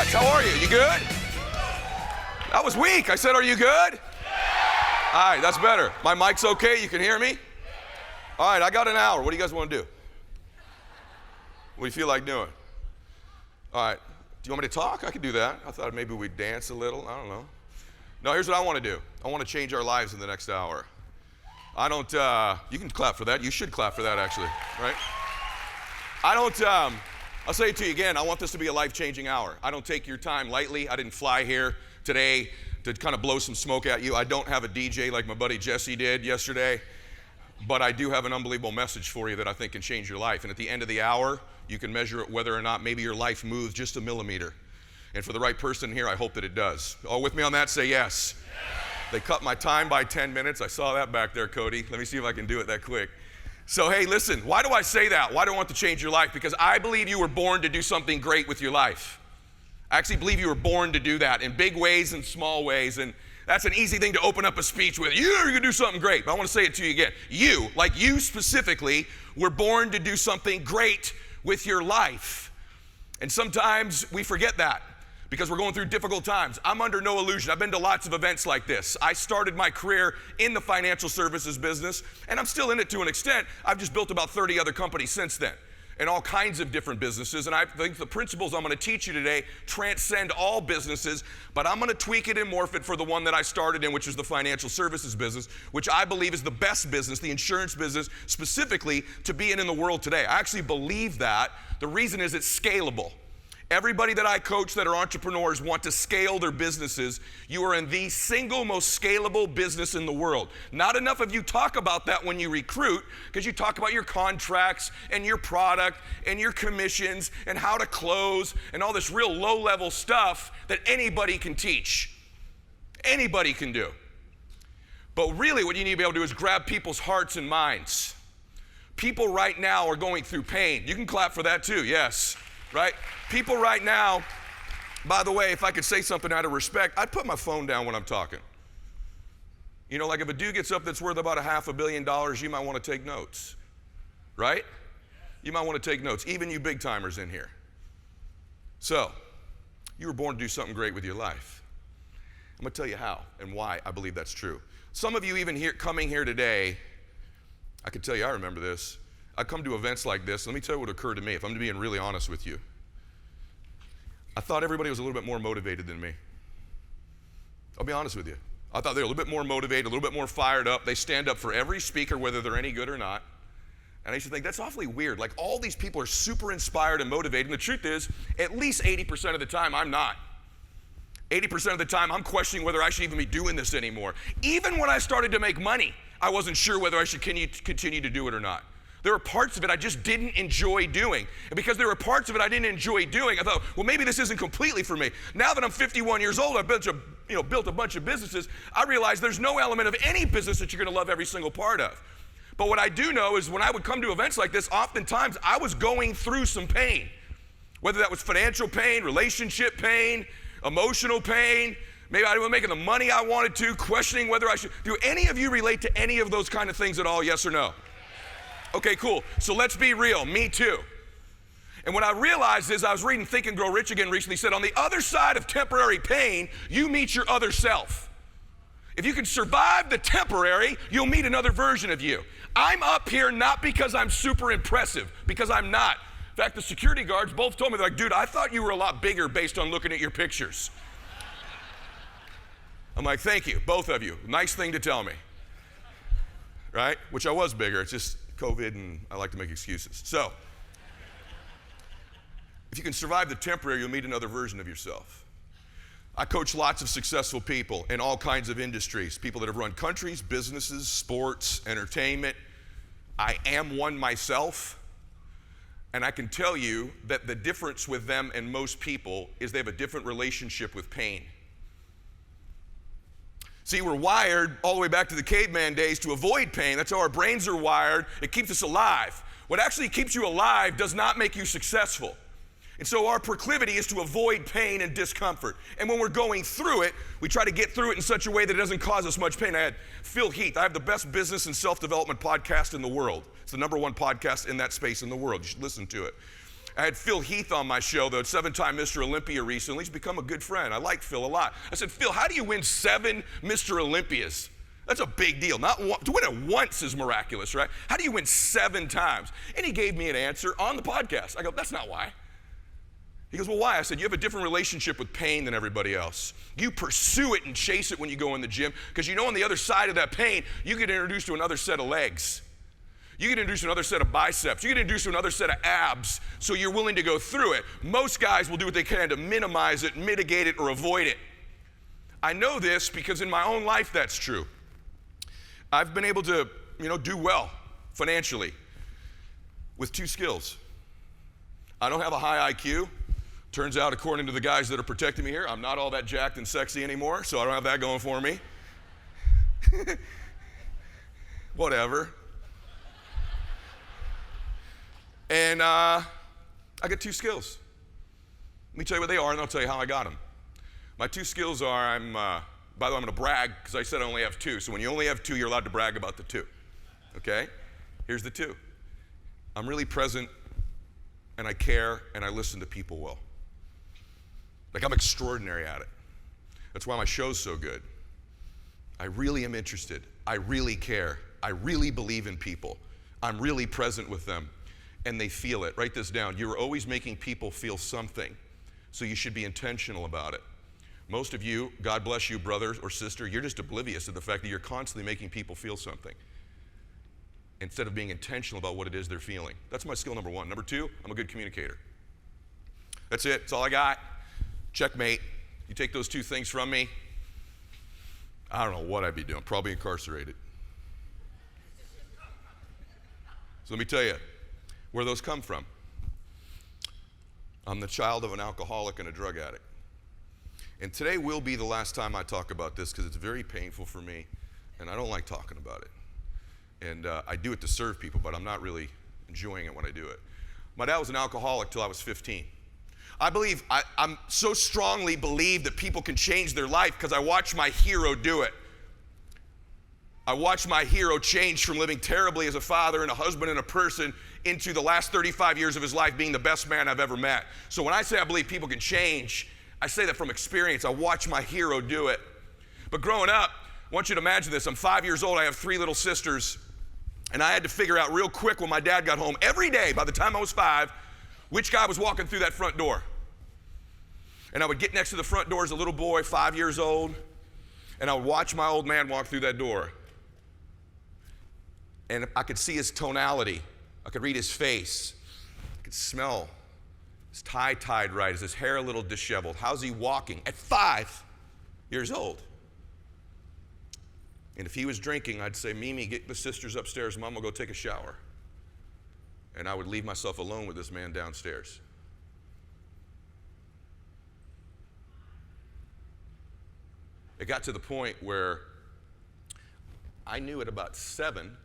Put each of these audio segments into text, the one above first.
much. How are you? You good? That was weak. I said, are you good? All right, that's better. My mic's okay? You can hear me? All right, I got an hour. What do you guys want to do? What do you feel like doing? All right. Do you want me to talk? I could do that. I thought maybe we'd dance a little. I don't know. No, here's what I want to do. I want to change our lives in the next hour. I don't, you can clap for that. You should clap for that, actually, right? I'll say it to you again. I want this to be a life-changing hour. I don't take your time lightly. I didn't fly here today to kind of blow some smoke at you. I don't have a DJ like my buddy Jesse did yesterday, but I do have an unbelievable message for you that I think can change your life. And at the end of the hour, you can measure it whether or not maybe your life moves just a millimeter. And for the right person here, I hope that it does. All with me on that? Say yes. They cut my time by 10 minutes. I saw that back there, Cody. Let me see if I can do it that quick. So, hey, listen, why do I say that? Why do I want to change your life? Because I believe you were born to do something great with your life. I actually believe you were born to do that in big ways and small ways. And that's an easy thing to open up a speech with. You're going to do something great. But I want to say it to you again. You, like you specifically, were born to do something great with your life. And sometimes we forget that because we're going through difficult times. I'm under no illusion. I've been to lots of events like this. I started my career in the financial services business, and I'm still in it to an extent. I've just built about 30 other companies since then, and all kinds of different businesses. And I think the principles I'm going to teach you today transcend all businesses, but I'm going to tweak it and morph it for the one that I started in, which is the financial services business, which I believe is the best business, the insurance business, specifically to be in the world today. I actually believe that. The reason is it's scalable. Everybody that I coach that are entrepreneurs want to scale their businesses. You are in the single most scalable business in the world. Not enough of you talk about that when you recruit, because you talk about your contracts and your product and your commissions and how to close and all this real low-level stuff that anybody can teach. Anybody can do. But really what you need to be able to do is grab people's hearts and minds. People right now are going through pain. You can clap for that too, yes. Right? People right now, by the way, if I could say something out of respect, I'd put my phone down when I'm talking. You know, like if a dude gets up that's worth about $500 million, you might want to take notes. Right? You might want to take notes, even you big timers in here. So, you were born to do something great with your life. I'm going to tell you how and why I believe that's true. Some of you even here coming here today, I can tell you I remember this. I come to events like this. Let me tell you what occurred to me, if I'm being really honest with you. I thought everybody was a little bit more motivated than me. I'll be honest with you. I thought they were a little bit more motivated, a little bit more fired up. They stand up for every speaker, whether they're any good or not. And I used to think, that's awfully weird. Like all these people are super inspired and motivated. And the truth is, at least 80% of the time, I'm not. 80% of the time, I'm questioning whether I should even be doing this anymore. Even when I started to make money, I wasn't sure whether I should continue to do it or not. There were parts of it I just didn't enjoy doing. And because there were parts of it I didn't enjoy doing, I thought, well, maybe this isn't completely for me. Now that I'm 51 years old, I've built a bunch of businesses, I realize there's no element of any business that you're going to love every single part of. But what I do know is when I would come to events like this, oftentimes I was going through some pain. Whether that was financial pain, relationship pain, emotional pain, maybe I wasn't making the money I wanted to, questioning whether I should. Do any of you relate to any of those kind of things at all, yes or no? Okay, cool. So let's be real. Me too. And what I realized is I was reading Think and Grow Rich Again recently, said on the other side of temporary pain, you meet your other self. If you can survive the temporary, you'll meet another version of you. I'm up here not because I'm super impressive, because I'm not. In fact, the security guards both told me, they're like, dude, I thought you were a lot bigger based on looking at your pictures. I'm like, thank you, both of you. Nice thing to tell me. Right? Which I was bigger. It's just COVID, and I like to make excuses. So, if you can survive the temporary, you'll meet another version of yourself. I coach lots of successful people in all kinds of industries, people that have run countries, businesses, sports, entertainment. I am one myself, and I can tell you that the difference with them and most people is they have a different relationship with pain. See, we're wired all the way back to the caveman days to avoid pain. That's how our brains are wired. It keeps us alive. What actually keeps you alive does not make you successful. And so our proclivity is to avoid pain and discomfort. And when we're going through it, we try to get through it in such a way that it doesn't cause us much pain. I had Phil Heath. I have the best business and self-development podcast in the world. It's the #1 podcast in that space in the world. You should listen to it. I had Phil Heath on my show, the 7-time Mr. Olympia recently. He's become a good friend. I like Phil a lot. I said, Phil, how do you win 7 Mr. Olympias? That's a big deal. Not one, to win it once is miraculous, right? How do you win 7 times? And he gave me an answer on the podcast. I go, that's not why. He goes, well, why? I said, you have a different relationship with pain than everybody else. You pursue it and chase it when you go in the gym because you know on the other side of that pain, you get introduced to another set of legs. You get introduced to another set of biceps. You get introduced to another set of abs, so you're willing to go through it. Most guys will do what they can to minimize it, mitigate it, or avoid it. I know this because in my own life that's true. I've been able to, do well financially with 2 skills. I don't have a high IQ. Turns out, according to the guys that are protecting me here, I'm not all that jacked and sexy anymore, so I don't have that going for me. Whatever. And I got 2 skills. Let me tell you what they are, and I'll tell you how I got them. My 2 skills are, by the way, I'm going to brag because I said I only have 2. So when you only have 2, you're allowed to brag about the 2. Okay? Here's the 2. I'm really present, and I care, and I listen to people well. Like, I'm extraordinary at it. That's why my show's so good. I really am interested. I really care. I really believe in people. I'm really present with them, and they feel it. Write this down. You're always making people feel something, so you should be intentional about it. Most of you, God bless you, brother or sister, you're just oblivious to the fact that you're constantly making people feel something instead of being intentional about what it is they're feeling. That's my skill number 1. Number 2, I'm a good communicator. That's it. That's all I got. Checkmate. You take those 2 things from me, I don't know what I'd be doing. Probably incarcerated. So let me tell you where those come from. I'm the child of an alcoholic and a drug addict. And today will be the last time I talk about this because it's very painful for me, and I don't like talking about it. And I do it to serve people, but I'm not really enjoying it when I do it. My dad was an alcoholic till I was 15. I'm so strongly believe that people can change their life because I watched my hero do it. I watched my hero change from living terribly as a father and a husband and a person into the last 35 years of his life being the best man I've ever met. So when I say I believe people can change, I say that from experience. I watched my hero do it. But growing up, I want you to imagine this. I'm 5 years old. I have 3 little sisters. And I had to figure out real quick when my dad got home every day by the time I was 5, which guy was walking through that front door. And I would get next to the front door as a little boy, 5 years old, and I would watch my old man walk through that door. And I could see his tonality. I could read his face. I could smell his tie tied right. Is his hair a little disheveled? How's he walking? At 5 years old. And if he was drinking, I'd say, Mimi, get the sisters upstairs. Mom will go take a shower. And I would leave myself alone with this man downstairs. It got to the point where I knew at about 7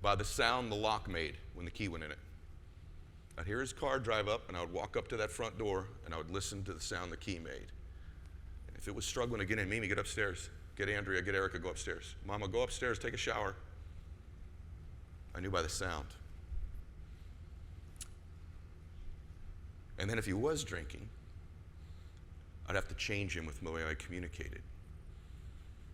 by the sound the lock made when the key went in it. I'd hear his car drive up, and I would walk up to that front door, and I would listen to the sound the key made. And if it was struggling to get in, Mimi, get upstairs. Get Andrea, get Erica, go upstairs. Mama, go upstairs, take a shower. I knew by the sound. And then if he was drinking, I'd have to change him with the way I communicated.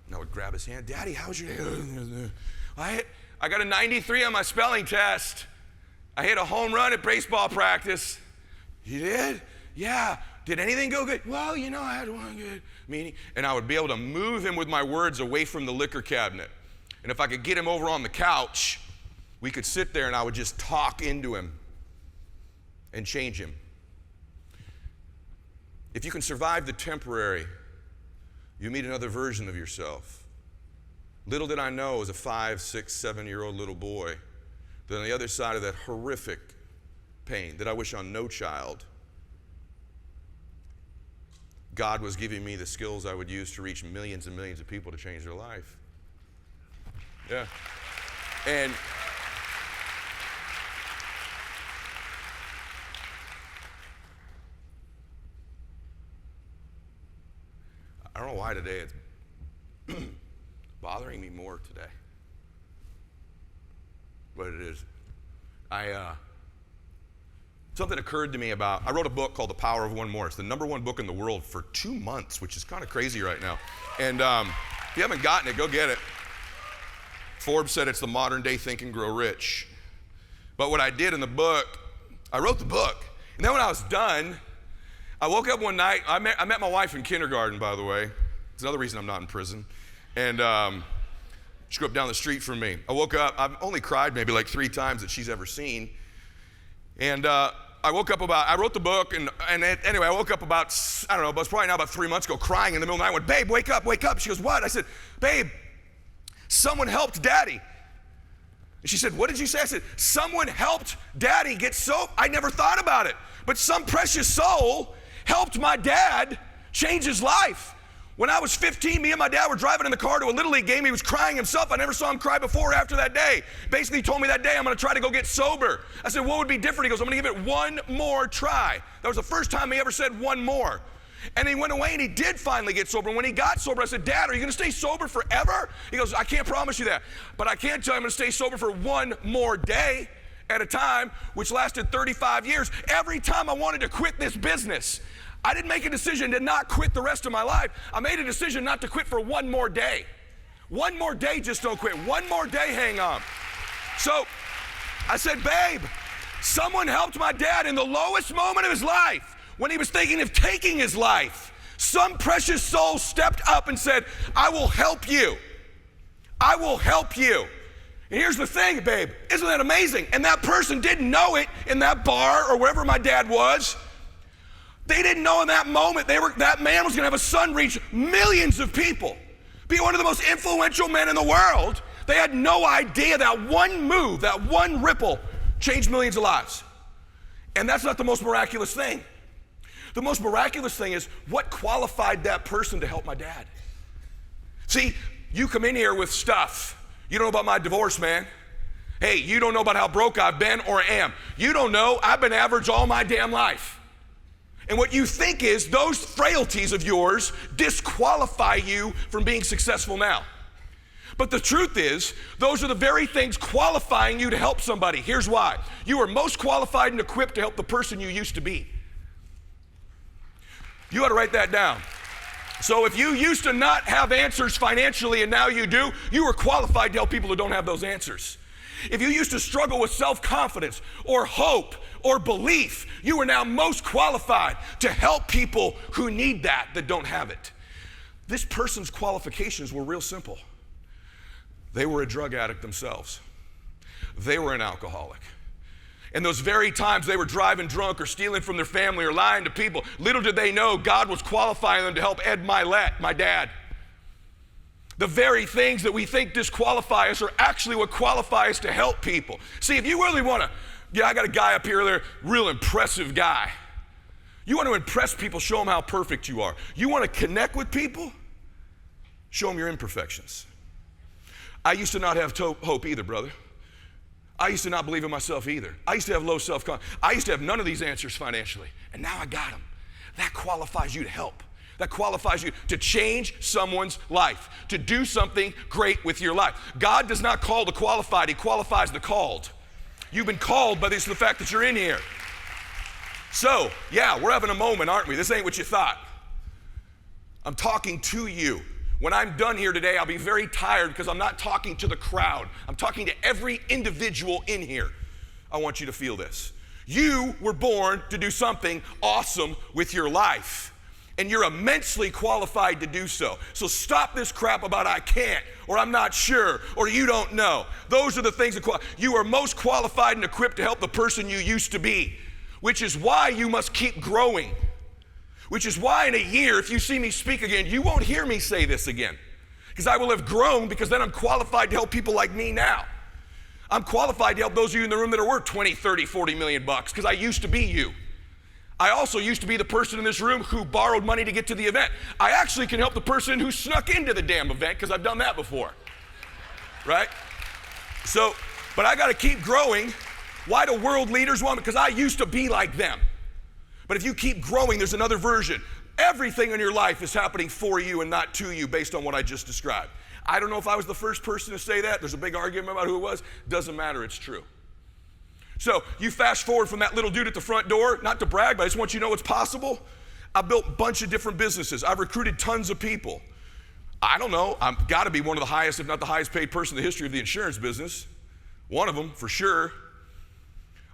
And I would grab his hand. Daddy, how's your day? I got a 93 on my spelling test. I hit a home run at baseball practice. You did? Yeah. Did anything go good? Well, I had one good meeting. And I would be able to move him with my words away from the liquor cabinet. And if I could get him over on the couch, we could sit there and I would just talk into him and change him. If you can survive the temporary, you meet another version of yourself. Little did I know as a 5, 6, 7-year-old little boy that on the other side of that horrific pain that I wish on no child, God was giving me the skills I would use to reach millions and millions of people to change their life. Yeah. And I don't know why today it's bothering me more today. But it is. something occurred to me about, I wrote a book called The Power of One More. It's the #1 book in the world for 2 months, which is kind of crazy right now. And if you haven't gotten it, go get it. Forbes said it's the modern day Think and Grow Rich. But what I did in the book, I wrote the book. And then when I was done, I woke up one night. I met my wife in kindergarten, by the way. It's another reason I'm not in prison. And she grew up down the street from me. I woke up, I've only cried maybe like 3 times that she's ever seen. And I woke up I wrote the book, and anyway, I woke up about, I don't know, it was probably now about 3 months ago, crying in the middle of the night. I went, babe, wake up, wake up. She goes, what? I said, babe, someone helped Daddy. And she said, what did you say? I said, someone helped Daddy get soap. I never thought about it, but some precious soul helped my dad change his life. When I was 15, me and my dad were driving in the car to a Little League game. He was crying himself. I never saw him cry before or after that day. Basically, he told me that day, I'm going to try to go get sober. I said, what would be different? He goes, I'm going to give it one more try. That was the first time he ever said one more. And he went away, and he did finally get sober. And when he got sober, I said, Dad, are you going to stay sober forever? He goes, I can't promise you that, but I can tell you I'm going to stay sober for one more day at a time, which lasted 35 years. Every time I wanted to quit this business, I didn't make a decision to not quit the rest of my life. I made a decision not to quit for one more day. One more day, just don't quit. One more day, hang on. So I said, babe, someone helped my dad in the lowest moment of his life when he was thinking of taking his life. Some precious soul stepped up and said, I will help you. I will help you. And here's the thing, babe, isn't that amazing? And that person didn't know it in that bar or wherever my dad was. They didn't know in that moment that man was going to have a son reach millions of people, be one of the most influential men in the world. They had no idea that one move, that one ripple changed millions of lives. And that's not the most miraculous thing. The most miraculous thing is what qualified that person to help my dad. See, you come in here with stuff. You don't know about my divorce, man. Hey, you don't know about how broke I've been or am. You don't know I've been average all my damn life. And what you think is those frailties of yours disqualify you from being successful now. But the truth is, those are the very things qualifying you to help somebody. Here's why. You are most qualified and equipped to help the person you used to be. You ought to write that down. So if you used to not have answers financially and now you do, you are qualified to help people who don't have those answers. If you used to struggle with self-confidence or hope or belief, you are now most qualified to help people who need that don't have it. This person's qualifications were real simple. They were a drug addict themselves. They were an alcoholic. And those very times they were driving drunk or stealing from their family or lying to people, little did they know God was qualifying them to help Ed Mylett, my dad. The very things that we think disqualify us are actually what qualify us to help people. See, if you really want to, I got a guy up here there, real impressive guy. You want to impress people, show them how perfect you are. You want to connect with people, show them your imperfections. I used to not have hope either, brother. I used to not believe in myself either. I used to have low self-confidence. I used to have none of these answers financially, and now I got them. That qualifies you to help. That qualifies you to change someone's life, to do something great with your life. God does not call the qualified, He qualifies the called. You've been called by the fact that you're in here. So, yeah, we're having a moment, aren't we? This ain't what you thought. I'm talking to you. When I'm done here today, I'll be very tired because I'm not talking to the crowd. I'm talking to every individual in here. I want you to feel this. You were born to do something awesome with your life. And you're immensely qualified to do so. So stop this crap about I can't, or I'm not sure, or you don't know. Those are the things that you are most qualified and equipped to help the person you used to be, which is why you must keep growing. Which is why in a year, if you see me speak again, you won't hear me say this again. Because I will have grown, because then I'm qualified to help people like me now. I'm qualified to help those of you in the room that are worth 20, 30, 40 million bucks, because I used to be you. I also used to be the person in this room who borrowed money to get to the event. I actually can help the person who snuck into the damn event because I've done that before, right? So, but I got to keep growing. Why do world leaders want me? Because I used to be like them. But if you keep growing, there's another version. Everything in your life is happening for you and not to you based on what I just described. I don't know if I was the first person to say that. There's a big argument about who it was. Doesn't matter, it's true. So you fast forward from that little dude at the front door, not to brag, but I just want you to know it's possible. I built a bunch of different businesses. I've recruited tons of people. I don't know, I've got to be one of the highest, if not the highest paid person in the history of the insurance business. One of them, for sure.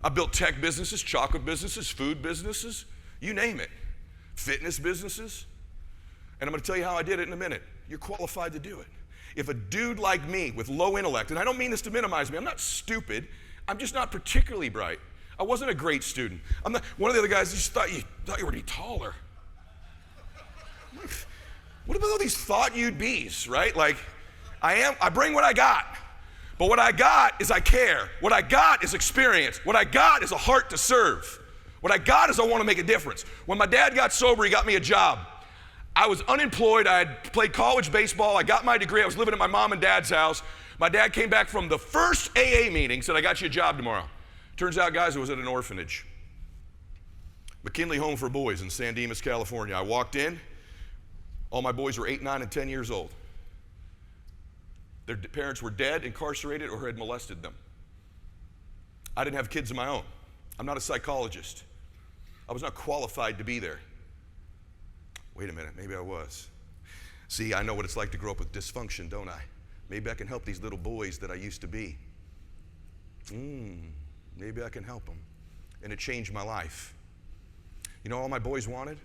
I built tech businesses, chocolate businesses, food businesses, you name it. Fitness businesses. And I'm going to tell you how I did it in a minute. You're qualified to do it. If a dude like me with low intellect, and I don't mean this to minimize me, I'm not stupid, I'm just not particularly bright. I wasn't a great student. I'm not, one of the other guys just thought you were any taller. What about all these thought you'd be's, right? Like, I bring what I got. But what I got is I care. What I got is experience. What I got is a heart to serve. What I got is I want to make a difference. When my dad got sober, he got me a job. I was unemployed. I had played college baseball. I got my degree. I was living at my mom and dad's house. My dad came back from the first AA meeting, said, I got you a job tomorrow. Turns out, guys, it was at an orphanage. McKinley Home for Boys in San Dimas, California. I walked in. All my boys were 8, 9, and 10 years old. Their parents were dead, incarcerated, or had molested them. I didn't have kids of my own. I'm not a psychologist. I was not qualified to be there. Wait a minute, maybe I was. See, I know what it's like to grow up with dysfunction, don't I? Maybe I can help these little boys that I used to be. Maybe I can help them. And it changed my life. You know all my boys wanted?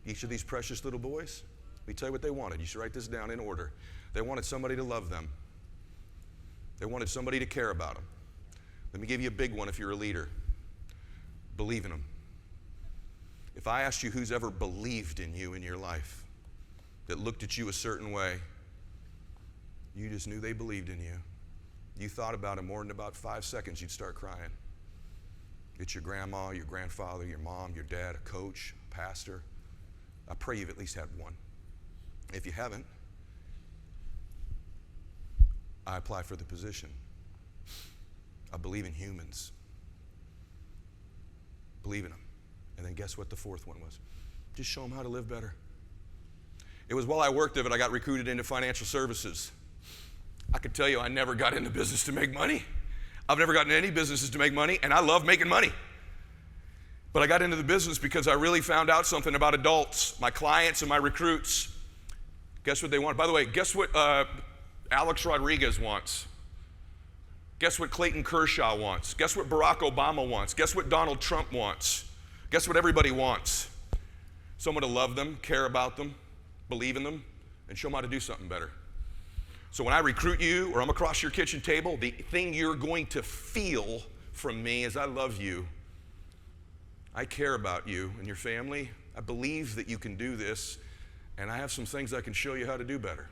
Each of these precious little boys, let me tell you what they wanted. You should write this down in order. They wanted somebody to love them. They wanted somebody to care about them. Let me give you a big one if you're a leader. Believe in them. If I asked you who's ever believed in you in your life, that looked at you a certain way, you just knew they believed in you. You thought about it more than about 5 seconds, you'd start crying. It's your grandma, your grandfather, your mom, your dad, a coach, a pastor. I pray you've at least had one. If you haven't, I apply for the position. I believe in humans. Believe in them. And then guess what the fourth one was? Just show them how to live better. It was while I worked at it, I got recruited into financial services. I could tell you I never got into business to make money. I've never gotten into any businesses to make money, and I love making money. But I got into the business because I really found out something about adults, my clients and my recruits. Guess what they want? By the way, guess what Alex Rodriguez wants? Guess what Clayton Kershaw wants? Guess what Barack Obama wants? Guess what Donald Trump wants? Guess what everybody wants? Someone to love them, care about them, believe in them, and show them how to do something better. So when I recruit you or I'm across your kitchen table, the thing you're going to feel from me is I love you. I care about you and your family. I believe that you can do this, and I have some things I can show you how to do better.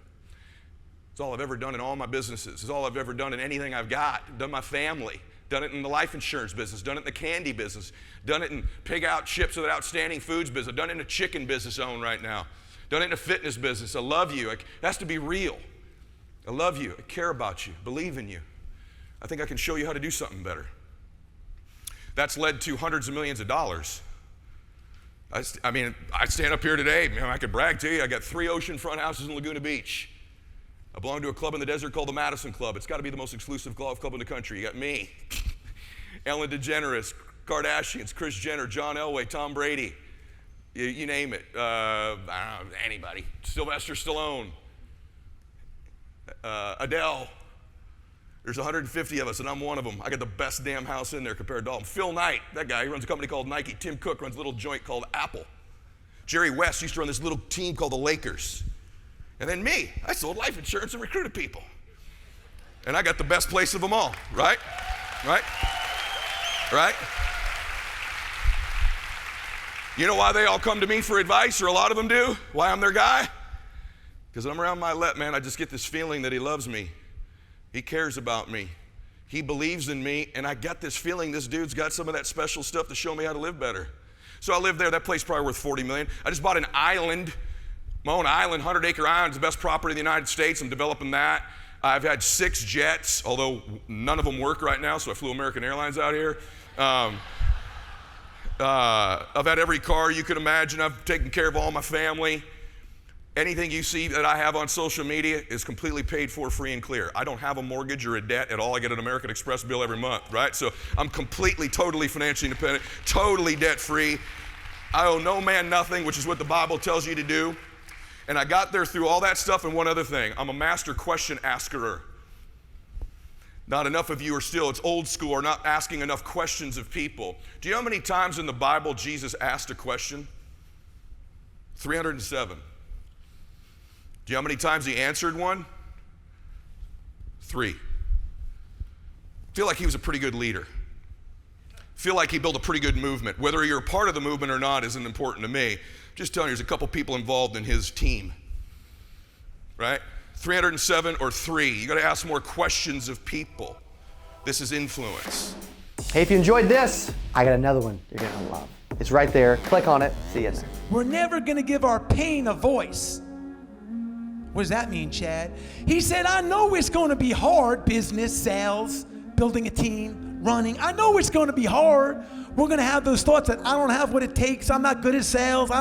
It's all I've ever done in all my businesses. It's all I've ever done in anything I've got. Done my family. Done it in the life insurance business. Done it in the candy business. Done it in pig out chips with outstanding foods business. Done it in a chicken business I own right now. Done it in a fitness business. I love you. It has to be real. I love you. I care about you. Believe in you. I think I can show you how to do something better. That's led to hundreds of millions of dollars. I mean, I stand up here today, man, I could brag to you. I got 3 oceanfront houses in Laguna Beach. I belong to a club in the desert called the Madison Club. It's got to be the most exclusive golf club in the country. You got me, Ellen DeGeneres, Kardashians, Kris Jenner, John Elway, Tom Brady, you name it. I don't know, anybody. Sylvester Stallone, Adele. There's 150 of us, and I'm one of them. I got the best damn house in there compared to all of them. Phil Knight, that guy, he runs a company called Nike. Tim Cook runs a little joint called Apple. Jerry West used to run this little team called the Lakers. And then me, I sold life insurance and recruited people. And I got the best place of them all, right? Right? Right? You know why they all come to me for advice, or a lot of them do? Why I'm their guy? Because I'm around Mylett, man, I just get this feeling that he loves me. He cares about me. He believes in me, and I got this feeling this dude's got some of that special stuff to show me how to live better. So I live there. That place probably worth $40 million. I just bought an island, my own island, 100-acre island. It's the best property in the United States. I'm developing that. I've had 6 jets, although none of them work right now, so I flew American Airlines out here. I've had every car you could imagine. I've taken care of all my family. Anything you see that I have on social media is completely paid for, free and clear. I don't have a mortgage or a debt at all. I get an American Express bill every month, right? So I'm completely, totally financially independent, totally debt-free. I owe no man nothing, which is what the Bible tells you to do. And I got there through all that stuff and one other thing. I'm a master question asker. Not enough of you are still, it's old school, are not asking enough questions of people. Do you know how many times in the Bible Jesus asked a question? 307. Do you know how many times he answered one? 3. Feel like he was a pretty good leader. Feel like he built a pretty good movement. Whether you're a part of the movement or not isn't important to me. Just telling you, there's a couple people involved in his team, right? 307 or 3. You got to ask more questions of people. This is influence. Hey, if you enjoyed this, I got another one you're going to love. It's right there. Click on it. See you there. We're never going to give our pain a voice. What does that mean, Chad? He said, I know it's going to be hard, business, sales, building a team, running. I know it's going to be hard. We're going to have those thoughts that I don't have what it takes. I'm not good at sales.